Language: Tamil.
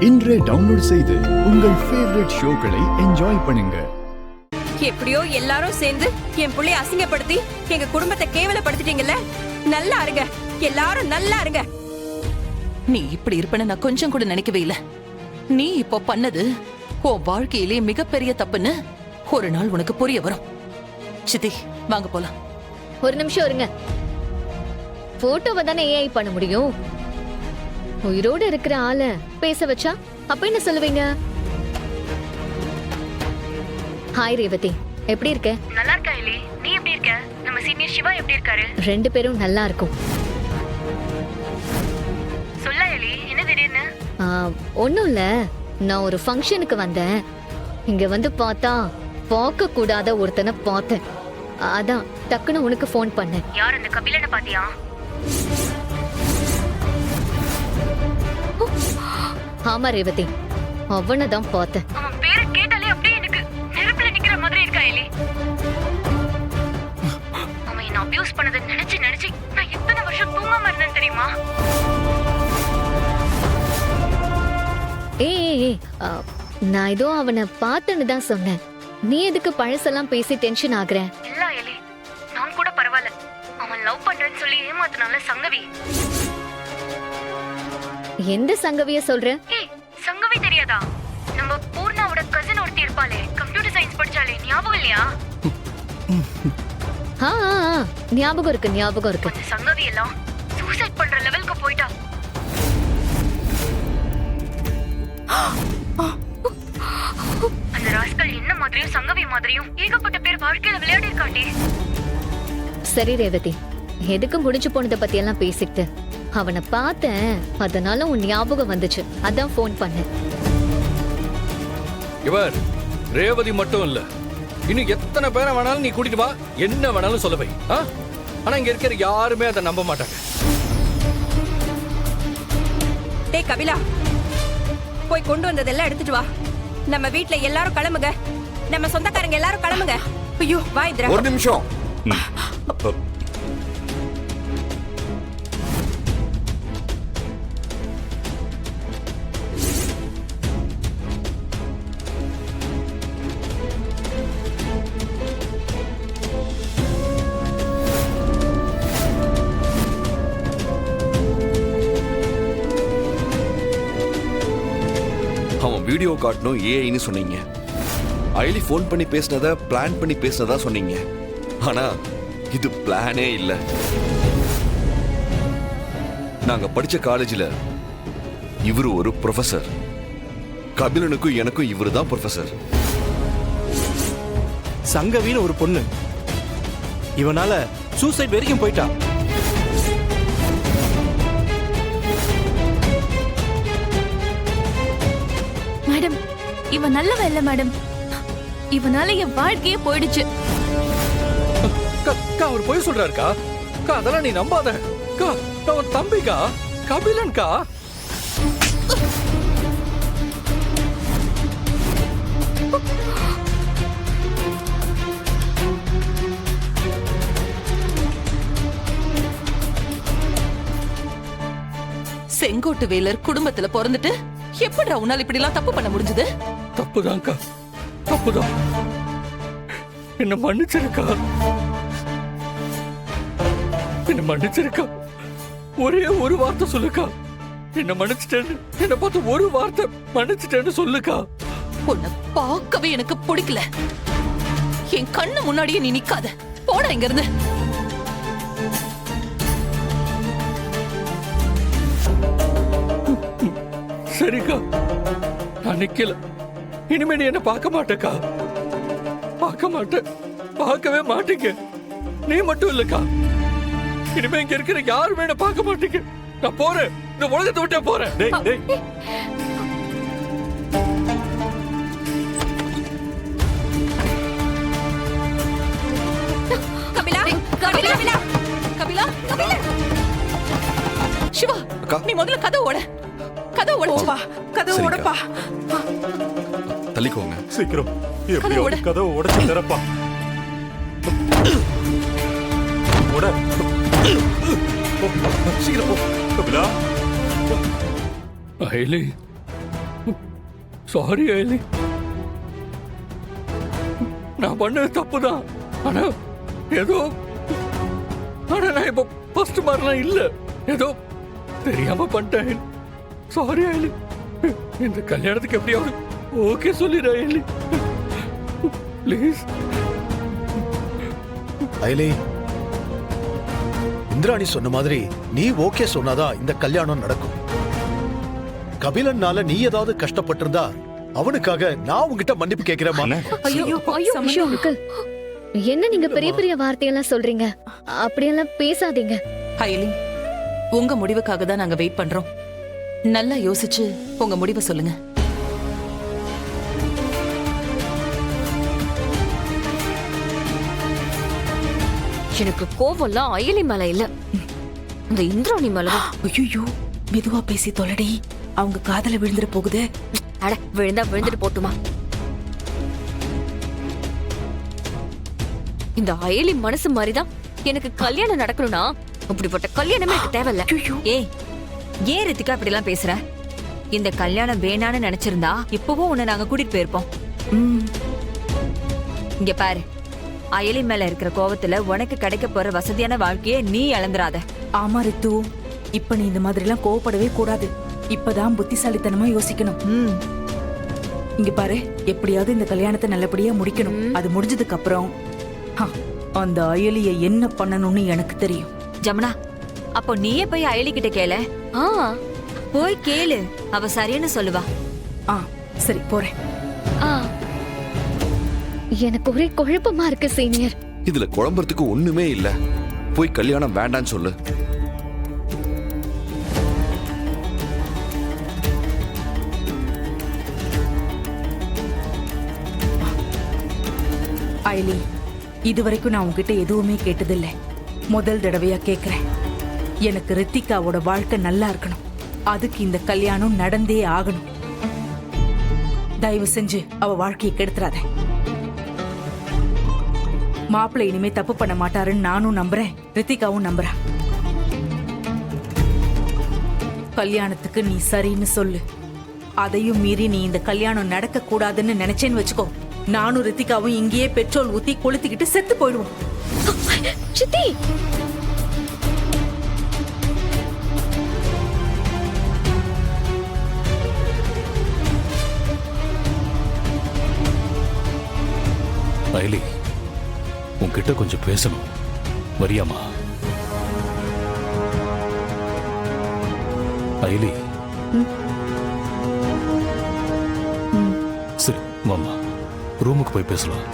இன்றே டவுன்லோட் செய்து உங்கள் ஃபேவரட் ஷோக்களை என்ஜாய் பண்ணுங்க. எப்படியோ எல்லாரும் சேர்ந்து என் புள்ளைய அசிங்கப்படுத்தி எங்க குடும்பத்தை கேவலப்படுத்திட்டீங்கல்ல. நல்லா இருங்க, எல்லாரும் நல்லா இருங்க. நீ இப்படி இருப்பேன்னு நான் கொஞ்சம் கூட நினைக்கவே இல்ல. நீ இப்போ பண்ணது உன் வாழ்க்கையிலே மிகப்பெரிய தப்புன்னு ஒரு நாள் உனக்கு புரிய வரும். சித்தி, வாங்க போலாம். ஒரு நிமிஷம் இருங்க. போட்டோவை தானே ஏஐ பண்ண முடியும். உயிரோடு இருக்கிற ஆள பேச வச்சா அப்ப என்ன சொல்லுவீங்க? ஹாய் ரேவதி, எப்படி இருக்க? நல்லா இருக்கா எலி? நீ எப்படி இருக்க? நம்ம சீனியர் சிவா எப்படி இருக்காரு? ரெண்டு பேரும் நல்லா இருக்கும். சொல்ல எலி, என்ன திடீர்னு? ஒண்ணும் இல்ல, நான் ஒரு ஃபங்க்ஷனுக்கு வந்தேன். இங்க வந்து பார்த்தா பார்க்க கூடாத ஒருத்தனை பார்த்தேன். அதான் டக்குன்னு உனக்கு ஃபோன் பண்ணேன். யார் அந்த கபிலனை பாத்தியா? ஆமா ரேவதி, அவனை தான் பார்த்தேன். அவன் பேரை கேட்டாலே அப்படியே எனக்கு நெருப்புல நிக்கிற மாதிரி இருக்கா எலி. அவன் என்ன அபியூஸ் பண்ணதை நினைச்சு நினைச்சு நான் எத்தனை வருஷம் தூங்காம இருந்தேன் தெரியுமா? ஏய், நான் ஏதோ அவனை பார்த்தேன்னு தான் சொன்னேன். நீ எதுக்கு பழசெல்லாம் பேசி டென்ஷன் ஆகுற? இல்ல எலி, நான் கூட பரவாயில்ல. அவன் லவ் பண்றேன்னு சொல்லி ஏமாத்தினால சங்கவி. எந்த சங்கவிய சொல்ற? ஏய், சங்கவி தெரியாதா? நம்ம பூர்ணாவோட கசின் ஒருத்தி இருப்பாளே, கம்ப்யூட்டர் சயின்ஸ் படிச்சாலே, ஞாபகம் இல்லையா? ஞாபகம் இருக்கு, ஞாபகம் இருக்கு. அந்த சங்கவி எல்லாம் சூசைட் பண்ற லெவலுக்கு போயிட்டா. அந்த ராஸ்கல் என்ன மாதிரியும் சங்கவி மாதிரியும் ஏகப்பட்ட பேர் வாழ்க்கையில விளையாடி இருக்காண்டி. சரி ரேவதி, எதுக்கு முடிஞ்சு போனதை பத்தி எல்லாம் பேசிட்டு அவனை பார்த்தேன், அதனால உன் ஞாபகம் வந்துச்சு, அதான் போன் பண்ணேன். இவர் ரேவதி மட்டும் இல்ல, இன்னும் எத்தனை பேரை வேணாலும் நீ கூட்டிட்டு வா, என்ன வேணாலும் சொல்ல வை. ஆனா இங்க இருக்கிற யாருமே அதை நம்ப மாட்டாங்க. டேய் கபிலா, போய் கொண்டு வந்ததெல்லாம் எடுத்துட்டு வா. நம்ம வீட்ல எல்லாரும் கிளம்புங்க, நம்ம சொந்தக்காரங்க எல்லாரும் கிளம்புங்க. ஐயோ வா இந்திரா. ஒரு நிமிஷம். அவன் வீடியோ காட்டணும் ஏஐன்னு சொன்னீங்க. ஐலி ஃபோன் பண்ணி பேசினத பிளான் பண்ணி பேசினதா சொன்னீங்க. ஆனா இது பிளானே இல்ல. நாங்க படிச்ச காலேஜ்ல இவரு ஒரு ப்ரொஃபசர். கபிலனுக்கும் எனக்கும் இவரு தான் ப்ரொஃபசர். சங்கவின்னு ஒரு பொண்ணு இவனால சூசைட் வரைக்கும் போயிட்டா. மேடம், இவன் நல்லவன் இல்ல மேடம். இவனால என் வாழ்க்கையே போயிடுச்சு. அவர் போய் சொல்றாருக்கா. அதெல்லாம் நீ நம்பாத. நான் உன் தம்பிக்கா, கபிலன்கா. செங்கோட்டு வேலர் குடும்பத்துல பிறந்துட்டு எப்படிடா உன்னால இப்படி எல்லாம் தப்பு பண்ண முடிஞ்சது? தப்புதான்க்கா, தப்புதான். என்ன மன்னிச்சிருக்கா, என்ன மன்னிச்சிருக்கா. ஒரே ஒரு வார்த்தை சொல்லுக்கா, என்ன மன்னிச்சிட்டேன்னு. என்ன பார்த்து ஒரு வார்த்தை மன்னிச்சிட்டேன்னு சொல்லுக்கா. உன்னை பார்க்கவே எனக்கு பிடிக்கல. என் கண்ணு முன்னாடியே நீ நிக்காத, போடா இங்க இருந்து. சரிக்கா, நான் நிக்கல. இனிமே நீ என்ன பார்க்க மாட்டேக்கா, பார்க்க மாட்டேன், பார்க்கவே மாட்டீங்க. நீ மட்டும் இல்லக்கா, இனிமே இங்க இருக்கிற யாருமே என்ன பார்க்க மாட்டீங்க. நான் போறேன், இந்த உலகத்தை விட்டே போறேன். கபிலா, கபிலா, கபிலா, கபிலா, கபிலா. சிவா, நீ முதல்ல கதவு ஓட. கதவு ஓடப்பா, கதவு ஓடப்பா. தள்ளிக்கோங்க சீக்கிரம். எப்படியோ கதவை உடைச்சு தரப்பா. ஓட சீக்கிரம் போ கபிலா. அயலி, சாரி அயலி, நான் பண்ணது தப்புதான். ஆனா ஏதோ நான் இப்ப ஃபர்ஸ்ட் மாதிரிலாம் இல்ல, ஏதோ தெரியாம பண்ணிட்டேன். சாரி அயலி, இந்த கல்யாணத்துக்கு எப்படியாவது ஓகே சொல்லிடு அயலி, ப்ளீஸ். அயலி, இந்திராணி சொன்ன மாதிரி நீ ஓகே சொன்னாதான் இந்த கல்யாணம் நடக்கும். கபிலன்னால நீ ஏதாவது கஷ்டப்பட்டிருந்தா அவனுக்காக நான் உங்ககிட்ட மன்னிப்பு கேட்கிறேமா. ஐயோ அங்கிள், என்ன நீங்க பெரிய பெரிய வார்த்தையெல்லாம் சொல்றீங்க? அப்படியெல்லாம் பேசாதீங்க. அயலி, உங்க முடிவுக்காக தான் நாங்க வெயிட் பண்றோம். நல்லா யோசிச்சு உங்க முடிவை சொல்லுங்க. எனக்கு கோவம்லாம் அயலி மேல இல்ல, இந்த இந்திராணி மேலதான். ஐயோ, மெதுவா பேசி தொலைடி, அவங்க காதல விழுந்துட போகுது. அட, விழுந்தா விழுந்துட்டு போட்டுமா. இந்த அயலி மனசு மாதிரிதான் எனக்கு கல்யாணம் நடக்கணும்னா அப்படிப்பட்ட கல்யாணமே எனக்கு தேவையில்ல. ஏய், ஏன் ரித்திகா இப்படி எல்லாம் பேசுற? இந்த கல்யாணம் வேணான்னு நினைச்சிருந்தா இப்பவும் உன்னை நாங்க கூட்டிட்டு போயிருப்போம். இங்க பாரு, அயலி மேல இருக்கிற கோவத்துல உனக்கு கிடைக்க போற வசதியான வாழ்க்கைய நீ இழந்துராத. ஆமா ரித்து, இப்ப நீ இந்த மாதிரி எல்லாம் கோவப்படவே கூடாது. இப்பதான் புத்திசாலித்தனமா யோசிக்கணும். இங்க பாரு, எப்படியாவது இந்த கல்யாணத்தை நல்லபடியா முடிக்கணும். அது முடிஞ்சதுக்கு அப்புறம் அந்த அயலிய என்ன பண்ணணும்னு எனக்கு தெரியும். ஜமுனா, அப்போ நீயே போய் அயலி கிட்ட கேள. போய் கேளு, அவ சரின்னு சொல்லுவா. சரி, போறேன். எனக்கு ஒரே குழப்பமா இருக்கு சீனியர். இதுல குழம்புறதுக்கு ஒண்ணுமே இல்ல. போய் கல்யாணம் வேண்டான்னு சொல்லு. அயலி, இதுவரைக்கும் நான் உங்ககிட்ட எதுவுமே கேட்டதில்ல. முதல் தடவையா கேக்குறேன். எனக்கு ரித்திகாவோட வாழ்க்கை நல்லா இருக்கணும். அதுக்கு இந்த கல்யாணம் நடந்தே ஆகணும். தயவு செஞ்சு அவ வாழ்க்கையை கெடுத்துறாத. மாப்பிள்ளை இனிமே தப்பு பண்ண மாட்டாருன்னு நானும் நம்புறேன், ரித்திகாவும் நம்புறா. கல்யாணத்துக்கு நீ சரின்னு சொல்லு. அதையும் மீறி நீ இந்த கல்யாணம் நடக்க கூடாதுன்னு நினைச்சேன்னு வச்சுக்கோ, நானும் ரித்திகாவும் இங்கேயே பெட்ரோல் ஊத்தி கொளுத்திக்கிட்டு செத்து போயிடுவோம். சித்தி, அயலி, உன்கிட்ட கொஞ்சம் பேசணும். வரியாமா? அயலி, சரி மாமா, ரூமுக்கு போய் பேசலாம்.